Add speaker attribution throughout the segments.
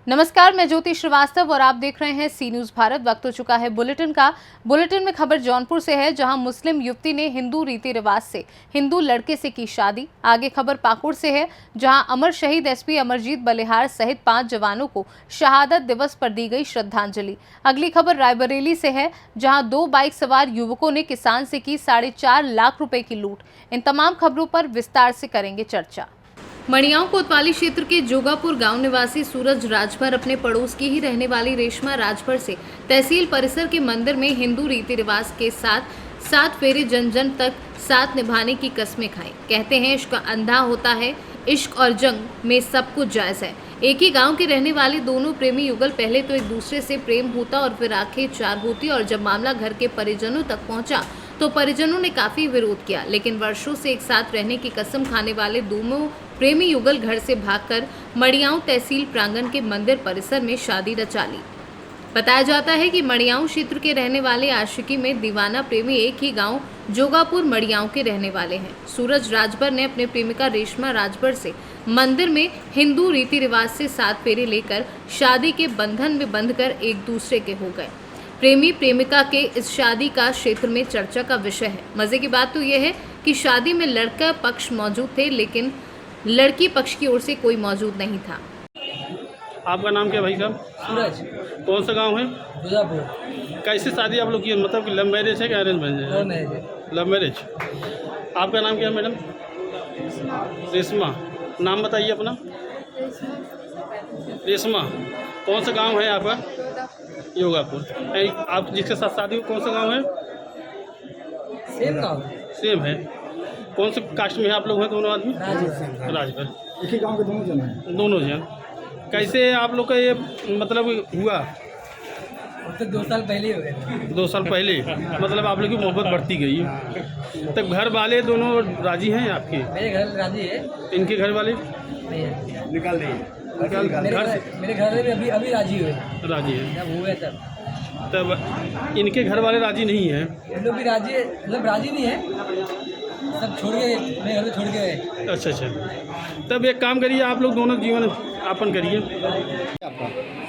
Speaker 1: नमस्कार, मैं ज्योति श्रीवास्तव और आप देख रहे हैं सी न्यूज भारत। वक्त हो चुका है बुलेटिन का। बुलेटिन में खबर जौनपुर से है, जहां मुस्लिम युवती ने हिंदू रीति रिवाज से हिंदू लड़के से की शादी। आगे खबर पाकुड़ से है, जहां अमर शहीद एसपी अमरजीत बलिहार सहित 5 जवानों को शहादत दिवस पर दी गई श्रद्धांजलि। अगली खबर रायबरेली से है, जहां 2 बाइक सवार युवकों ने किसान से की 4.5 लाख रुपए की लूट। इन तमाम खबरों पर विस्तार से करेंगे चर्चा। मड़ियाओं कोतवाली क्षेत्र के जोगापुर गांव निवासी सूरज राजभर अपने पड़ोस की ही रहने वाली रेशमा राजभर से तहसील परिसर के मंदिर में हिंदू रीति रिवाज के साथ 7 फेरे जन जन तक साथ निभाने की कस्में खाई। कहते हैं इश्क अंधा होता है, इश्क और जंग में सब कुछ जायज है। एक ही गांव के रहने वाले दोनों प्रेमी युगल पहले तो एक दूसरे से प्रेम होता और फिर आंखें चार होती, और जब मामला घर के परिजनों तक पहुंचा तो परिजनों ने काफी विरोध किया। लेकिन वर्षों से एक साथ रहने की कसम खाने वाले दोनों प्रेमी युगल घर से भागकर मड़ियाओं तहसील प्रांगण के मंदिर परिसर में शादी रचा ली। बताया जाता है कि मड़ियाओं क्षेत्र के रहने वाले आशिकी में दीवाना प्रेमी एक ही गांव जोगापुर मड़ियाओं के रहने वाले हैं। सूरज राजभर ने अपने प्रेमिका रेशमा राजभर से मंदिर में हिंदू रीति रिवाज से 7 फेरे लेकर शादी के बंधन में बंधकर एक दूसरे के हो गए। प्रेमी प्रेमिका के इस शादी का क्षेत्र में चर्चा का विषय है। मजे की बात तो यह है कि शादी में लड़का पक्ष मौजूद थे, लेकिन लड़की पक्ष की ओर से कोई मौजूद नहीं था।
Speaker 2: आपका नाम क्या भाई साहब?
Speaker 3: सूरज।
Speaker 2: कौन सा गांव है?
Speaker 3: जोधापुर।
Speaker 2: कैसे शादी आप लोग की, मतलब कि लव मैरिज है कि अरेंज मैरिज है?
Speaker 3: Love marriage.
Speaker 2: Love marriage. आपका नाम क्या है मैडम? रेशमा। नाम बताइए अपना। रेशमा। कौन सा गांव है आपका? योगापुर। आप जिसके साथ शादी हो कौन सा गांव है?
Speaker 3: सेम गाँव।
Speaker 2: सेम है। कौन से कास्ट में है आप लोग हैं दोनों आदमी? राजभर।
Speaker 4: एक ही गांव के दोनों जन हैं।
Speaker 2: दोनों जन। कैसे आप लोग का ये मतलब हुआ?
Speaker 3: तो 2 साल पहले हो गए।
Speaker 2: 2 साल पहले मतलब आप लोग की मोहब्बत बढ़ती गई। तब घर वाले दोनों राजी हैं आपके?
Speaker 3: मेरे घर राजी है।
Speaker 2: इनके घर वाले
Speaker 3: नहीं है।
Speaker 4: निकाल दिए।
Speaker 3: मेरे घर वाले भी अभी राजी हुए।
Speaker 2: राजी हैं।
Speaker 3: जब हुए
Speaker 2: तब इनके घर वाले राजी नहीं हैं।
Speaker 3: ये लोग भी राजी है, मतलब राजी नहीं है, सब छोड़ के मेरे घर में छोड़ के गए।
Speaker 2: अच्छा अच्छा। तब एक काम करिए, आप लोग दोनों जीवन यापन करिए।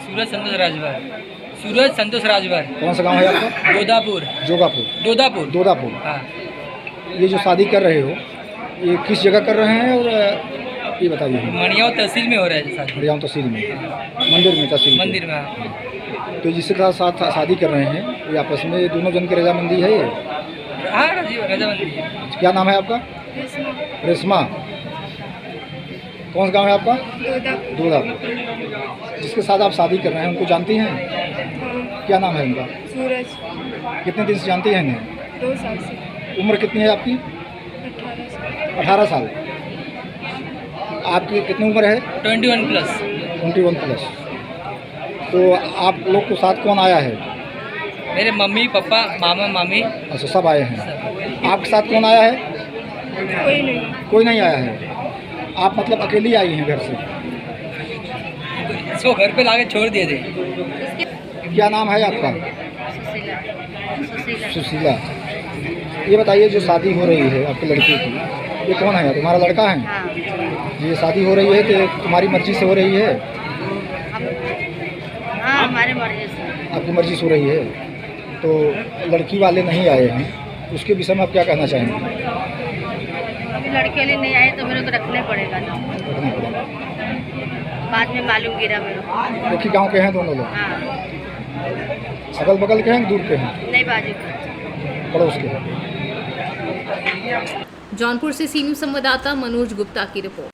Speaker 3: सूरज संतोष राजभर। सूरज संतोष राजभर।
Speaker 4: कौन सा गांव है आपका?
Speaker 3: जोधापुर।
Speaker 4: जोगापुर।
Speaker 3: दोदापुर।
Speaker 4: दोदापुर।
Speaker 3: हाँ।
Speaker 4: ये जो शादी कर रहे हो, ये किस जगह कर रहे हैं और ये बताइए।
Speaker 3: मड़ियाओं तहसील में हो रहा है शादी।
Speaker 4: मड़ियाओं तहसील में, मंदिर में, तहसील में।
Speaker 3: मंदिर में। हाँ।
Speaker 4: तो जिसके साथ शादी कर रहे हैं, ये आपस में दोनों जन की रजामंदी है ये?
Speaker 3: हाँ, रजामंदी है।
Speaker 4: क्या नाम है आपका? रेशमा। कौन सा गांव है आपका? दोदापुर। जिसके साथ आप शादी कर रहे हैं उनको जानती हैं? क्या नाम है उनका?
Speaker 5: सूरज।
Speaker 4: कितने दिन से जानती हैं इन्हें?
Speaker 5: 2 साल से।
Speaker 4: उम्र कितनी है आपकी?
Speaker 5: 18 साल।
Speaker 4: 18 साल। आपकी कितनी उम्र है?
Speaker 3: 21 प्लस।
Speaker 4: 21 प्लस। तो आप लोग को साथ कौन आया है?
Speaker 3: मेरे मम्मी पापा मामा मामी।
Speaker 4: अच्छा, सब आए हैं। आपके साथ कौन आया है?
Speaker 5: कोई नहीं।
Speaker 4: कोई नहीं आया है। आप मतलब अकेली आई हैं घर से?
Speaker 3: इसको घर पे लाके छोड़ दिए थे।
Speaker 4: क्या नाम है आपका? सुशीला। ये बताइए, जो शादी हो रही है आपकी लड़की की, ये कौन है? तुम्हारा लड़का है?
Speaker 5: हाँ।
Speaker 4: ये शादी हो रही है कि तुम्हारी मर्जी से हो रही है?
Speaker 5: हाँ, हमारे मर्जी से।
Speaker 4: आपकी मर्जी से हो रही है। तो लड़की वाले नहीं आए हैं, उसके विषय में आप क्या कहना चाहेंगे?
Speaker 5: अभी लड़के लिए नहीं आए तो मेरे को रखने पड़ेगा ना,
Speaker 4: रखना पड़ेगा।
Speaker 5: बाद में मालूम गिरा मेरे को।
Speaker 4: एक ही गाँव के हैं दोनों लोग?
Speaker 5: हाँ।
Speaker 4: अगल बगल के हैं, दूर के हैं?
Speaker 5: नहीं, बाजू का।
Speaker 4: पड़ोस के हैं।
Speaker 1: जौनपुर से सी न्यूज संवाददाता मनोज गुप्ता की रिपोर्ट।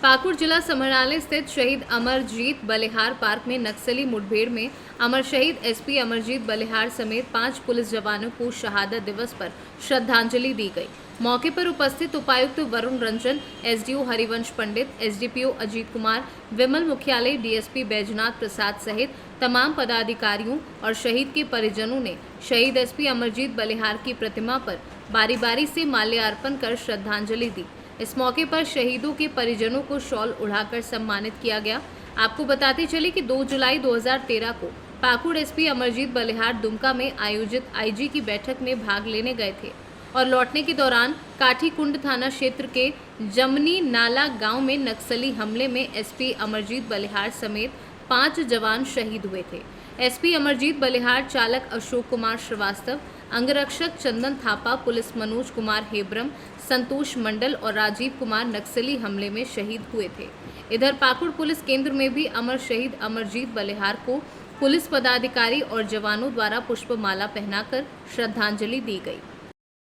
Speaker 1: पाकुड़ जिला समाहरणालय स्थित शहीद अमरजीत बलिहार पार्क में नक्सली मुठभेड़ में अमर शहीद एसपी अमरजीत बलिहार समेत 5 पुलिस जवानों को शहादत दिवस पर श्रद्धांजलि दी गई। मौके पर उपस्थित उपायुक्त वरुण रंजन, एसडीओ हरिवंश पंडित, एसडीपीओ अजीत कुमार, विमल मुख्यालय डीएसपी बैजनाथ प्रसाद सहित तमाम पदाधिकारियों और शहीद के परिजनों ने शहीद एसपी अमरजीत बलिहार की प्रतिमा पर बारी बारी से माल्यार्पण कर श्रद्धांजलि दी। इस मौके पर शहीदों के परिजनों को शॉल उड़ाकर सम्मानित किया गया। आपको बताते चले कि 2 जुलाई 2013 को पाकुड़ एसपी अमरजीत बलिहार दुमका में आयोजित आईजी की बैठक में भाग लेने गए थे। और लौटने के दौरान काठीकुंड थाना क्षेत्र के जमनी नाला गांव में नक्सली हमले में एसपी अमरजीत बलिहार समेत 5 जवान शहीद हुए थे। एसपी अमरजीत बलिहार, चालक अशोक कुमार श्रीवास्तव, अंगरक्षक चंदन थापा, पुलिस मनोज कुमार हेब्रम, संतोष मंडल और राजीव कुमार नक्सली हमले में शहीद हुए थे। इधर पाकुड़ पुलिस केंद्र में भी अमर शहीद अमरजीत बलिहार को पुलिस पदाधिकारी और जवानों द्वारा पुष्पमाला पहनाकर श्रद्धांजलि दी गई।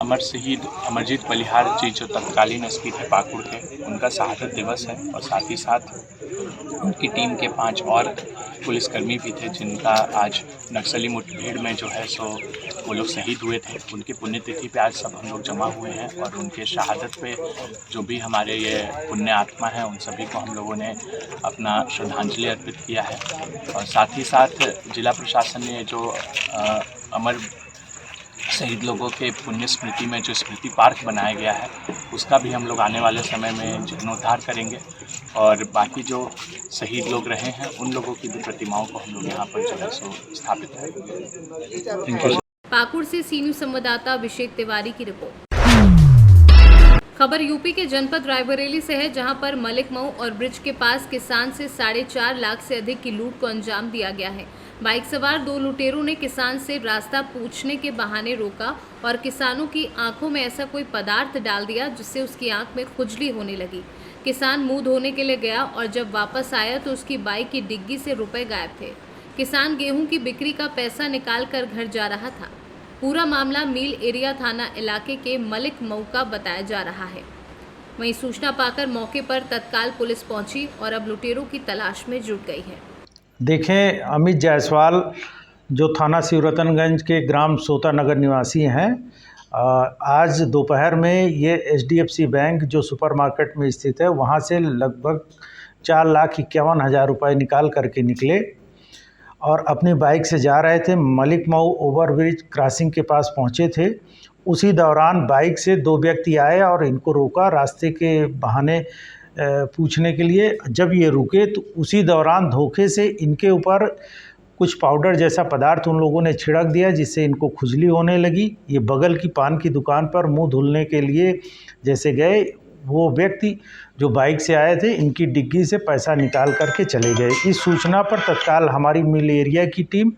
Speaker 6: अमर शहीद अमरजीत बलिहार जी जो तत्कालीन एसपी थे पाकुड़ के, उनका शहादत दिवस है और साथ ही साथ उनकी टीम के 5 और पुलिसकर्मी भी थे जिनका आज नक्सली मुठभेड़ में जो है सो वो लोग शहीद हुए थे। उनकी पुण्यतिथि पे आज सब हम लोग जमा हुए हैं और उनके शहादत पे जो भी हमारे ये पुण्य आत्मा हैं उन सभी को हम लोगों ने अपना श्रद्धांजलि अर्पित किया है। और साथ ही साथ जिला प्रशासन ने जो अमर शहीद लोगों के पुण्य स्मृति में जो स्मृति पार्क बनाया गया है उसका भी हम लोग आने वाले समय में जीर्णोद्धार करेंगे और बाकी जो शहीद लोग रहे हैं उन लोगों की भी प्रतिमाओं को हम लोग यहाँ पर जो है सो स्थापित करेंगे।
Speaker 1: पाकुड़ से सी न्यूज़ संवाददाता अभिषेक तिवारी की रिपोर्ट। खबर यूपी के जनपद रायबरेली से है, जहां पर मलिक मऊ और ब्रिज के पास किसान से 4.5 लाख से अधिक की लूट को अंजाम दिया गया है। बाइक सवार 2 लुटेरों ने किसान से रास्ता पूछने के बहाने रोका और किसानों की आंखों में ऐसा कोई पदार्थ डाल दिया जिससे उसकी आंख में खुजली होने लगी। किसान मुंह धोने के लिए गया और जब वापस आया तो उसकी बाइक की डिग्गी से रुपए गायब थे। किसान गेहूं की बिक्री का पैसा निकाल कर घर जा रहा था। पूरा मामला मील एरिया थाना इलाके के मलिक मऊ का बताया जा रहा है। वहीं सूचना पाकर मौके पर तत्काल पुलिस पहुंची और अब लुटेरों की तलाश में जुट गई है।
Speaker 7: देखें, अमित जायसवाल जो थाना शिवरतनगंज के ग्राम सोता नगर निवासी हैं, आज दोपहर में ये HDFC बैंक जो सुपरमार्केट में स्थित है वहाँ से लगभग 4,51,000 रुपये निकाल करके निकले और अपनी बाइक से जा रहे थे। मलिक मऊ ओवरब्रिज क्रॉसिंग के पास पहुँचे थे। उसी दौरान बाइक से 2 व्यक्ति आए और इनको रोका रास्ते के बहाने पूछने के लिए। जब ये रुके तो उसी दौरान धोखे से इनके ऊपर कुछ पाउडर जैसा पदार्थ उन लोगों ने छिड़क दिया जिससे इनको खुजली होने लगी। ये बगल की पान की दुकान पर मुंह धुलने के लिए जैसे गए, वो व्यक्ति जो बाइक से आए थे इनकी डिग्गी से पैसा निकाल करके चले गए। इस सूचना पर तत्काल हमारी मिल एरिया की टीम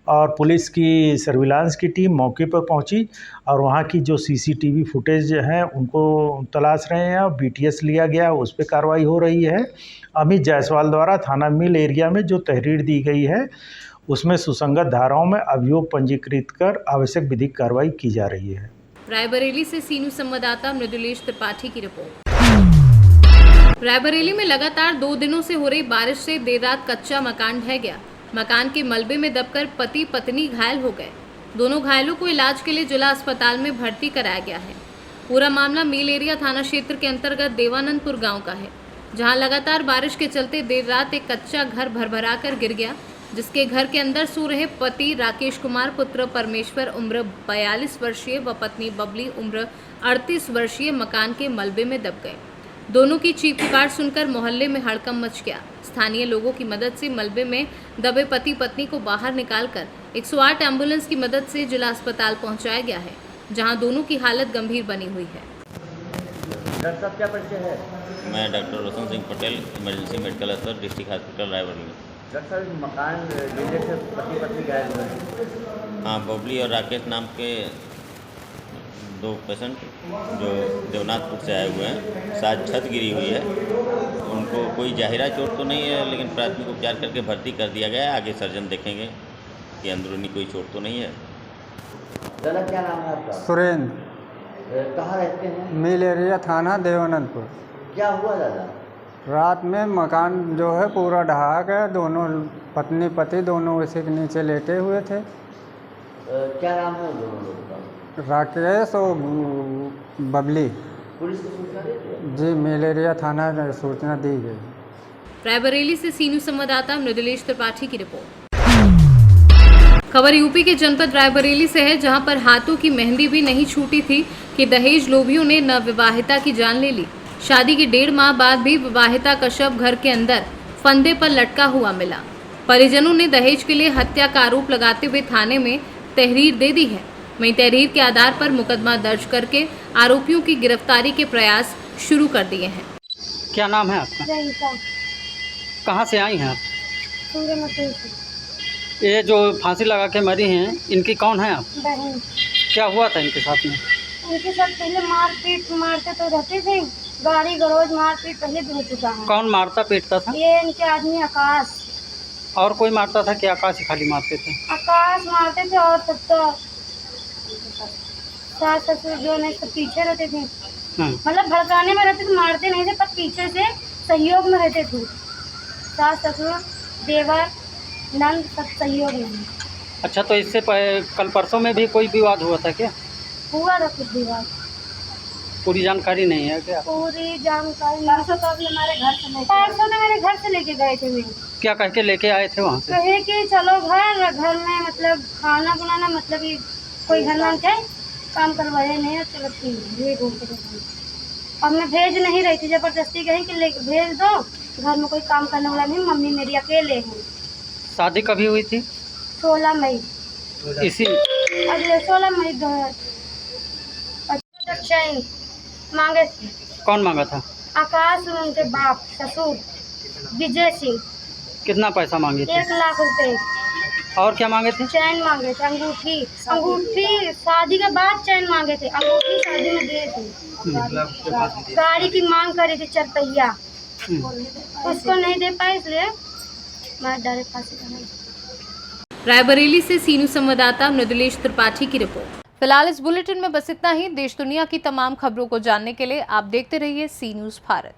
Speaker 7: और पुलिस की सर्विलांस की टीम मौके पर पहुंची और वहां की जो CCTV फुटेज हैं उनको तलाश रहे हैं और BTS लिया गया, उस पर कार्रवाई हो रही है। अमित जायसवाल द्वारा थाना मिल एरिया में जो तहरीर दी गई है उसमें सुसंगत धाराओं में अभियोग पंजीकृत कर आवश्यक विधिक कार्रवाई की जा रही है।
Speaker 1: रायबरेली से सी न्यूज़ संवाददाता मृदुलेश त्रिपाठी की रिपोर्ट। रायबरेली में लगातार 2 दिनों से हो रही बारिश से देर रात कच्चा मकान ढह गया। मकान के मलबे में दबकर पति पत्नी घायल हो गए। दोनों घायलों को इलाज के लिए जिला अस्पताल में भर्ती कराया गया है। पूरा मामला मील एरिया थाना क्षेत्र के अंतर्गत देवानंदपुर गांव का है, जहां लगातार बारिश के चलते देर रात एक कच्चा घर भरभरा कर गिर गया, जिसके घर के अंदर सो रहे पति राकेश कुमार, पुत्र परमेश्वर उम्र 42 वर्षीय व पत्नी बबली उम्र 38 वर्षीय मकान के मलबे में दब गए। दोनों की चीख पुकार सुनकर मोहल्ले में हड़कंप मच गया। स्थानीय लोगों की मदद से मलबे में दबे पति पत्नी को बाहर निकालकर 108 एम्बुलेंस की मदद से जिला अस्पताल पहुंचाया गया है, जहां दोनों की हालत गंभीर बनी हुई है।
Speaker 8: डॉक्टर साहब क्या परिचय है? मैं doctor Roshan Singh Patel, emergency medical अफसर, डिस्ट्रिक्ट हॉस्पिटल रायबरेली।
Speaker 3: डॉक्टर साहब, मकान गिरने से पति पत्नी घायल हुए।
Speaker 8: हाँ, बबली और राकेश नाम के 2 पेशेंट जो देवनाथपुर से आए हुए हैं, साथ छत गिरी हुई है। उनको कोई जाहिरा चोट तो नहीं है, लेकिन प्राथमिक उपचार करके भर्ती कर दिया गया है। आगे सर्जन देखेंगे कि अंदरूनी कोई चोट तो नहीं है।
Speaker 3: दादा, क्या नाम है आपका?
Speaker 9: सुरेंद्र।
Speaker 3: कहाँ रहते हैं?
Speaker 9: मिल एरिया थाना देवानंदपुर।
Speaker 3: क्या हुआ दादा?
Speaker 9: रात में मकान जो है पूरा ढहा गया। दोनों पत्नी पति दोनों उसी के नीचे लेटे हुए थे।
Speaker 3: क्या नाम है दोनों लोगों का?
Speaker 9: राकेश और बबली।
Speaker 3: पुलिस को सूचना दी थी?
Speaker 9: जी, मिल एरिया थाना सूचना दी गई।
Speaker 1: रायबरेली से सी न्यूज़ संवाददाता मृदुलेश त्रिपाठी की रिपोर्ट। खबर यूपी के जनपद रायबरेली से है, जहां पर हाथों की मेहंदी भी नहीं छूटी थी कि दहेज लोभियों ने नवविवाहिता की जान ले ली। शादी के 1.5 माह बाद भी विवाहिता का शव घर के अंदर फंदे पर लटका हुआ मिला। परिजनों ने दहेज के लिए हत्या का आरोप लगाते हुए थाने में तहरीर दे दी है। वहीं तहरीर के आधार पर मुकदमा दर्ज करके आरोपियों की गिरफ्तारी के प्रयास शुरू कर दिए हैं।
Speaker 2: क्या नाम है आपका? कहाँ से आई हैं आप? ये जो फांसी लगा के मरी हैं, इनकी कौन है आप?
Speaker 5: बहन।
Speaker 2: क्या हुआ था इनके साथ में?
Speaker 5: उनके साथ पहले मारपीट मारते तो रहते थे, गाड़ी गलौज मारपीट पहले भी हो चुका है।
Speaker 2: कौन मारता पीटता था?
Speaker 5: ये इनके आदमी आकाश।
Speaker 2: और कोई मारता था कि आकाश ही खाली मारते थे?
Speaker 5: आकाश मारते थे और सब तो सास ससुर जो है सब पीछे रहते थे, मतलब भड़काने में रहते थे, मारते नहीं थे पर पीछे से सहयोग में रहते थे। सास ससुर देवर नंद सब सहयोग में।
Speaker 2: अच्छा, तो इससे कल परसों में भी कोई विवाद हुआ था क्या?
Speaker 5: हुआ था कुछ विवाद,
Speaker 2: पूरी जानकारी नहीं है क्या?
Speaker 5: पूरी जानकारी परसों तो अभी हमारे घर से मेरे घर से लेके गए थे। वे
Speaker 2: क्या कह के लेके आए थे वहाँ से?
Speaker 5: कहे कि चलो घर में मतलब खाना बनाना, मतलब कि कोई घर में थे काम करवाया नहीं है, चलो ठीक है घूमते। अब मैं भेज नहीं रही थी, जबरदस्ती कहीं कि भेज दो, घर में कोई काम करने वाला नहीं, मम्मी मेरी अकेले हैं।
Speaker 2: शादी कभी हुई थी?
Speaker 5: 16 मई
Speaker 2: इसी
Speaker 5: अगले 16 मई 2000 चैन मांगे थे।
Speaker 2: कौन मांगा था?
Speaker 5: आकाश, उनके बाप ससुर विजय सिंह।
Speaker 2: कितना पैसा मांगे थे?
Speaker 5: 1 लाख रुपए।
Speaker 2: और क्या मांगे थे?
Speaker 5: चैन मांगे थे, अंगूठी शादी के बाद चैन मांगे थे, अंगूठी शादी में दिए थे। गाड़ी की मांग करी थी 4 पहिया, उसको नहीं दे पाए, इसलिए मैं डायरेक्ट फांसी करना।
Speaker 1: रायबरेली से सीनू संवाददाता मृदुलेश त्रिपाठी की रिपोर्ट। फिलहाल इस बुलेटिन में बस इतना ही। देश दुनिया की तमाम खबरों को जानने के लिए आप देखते रहिए सी न्यूज़ भारत।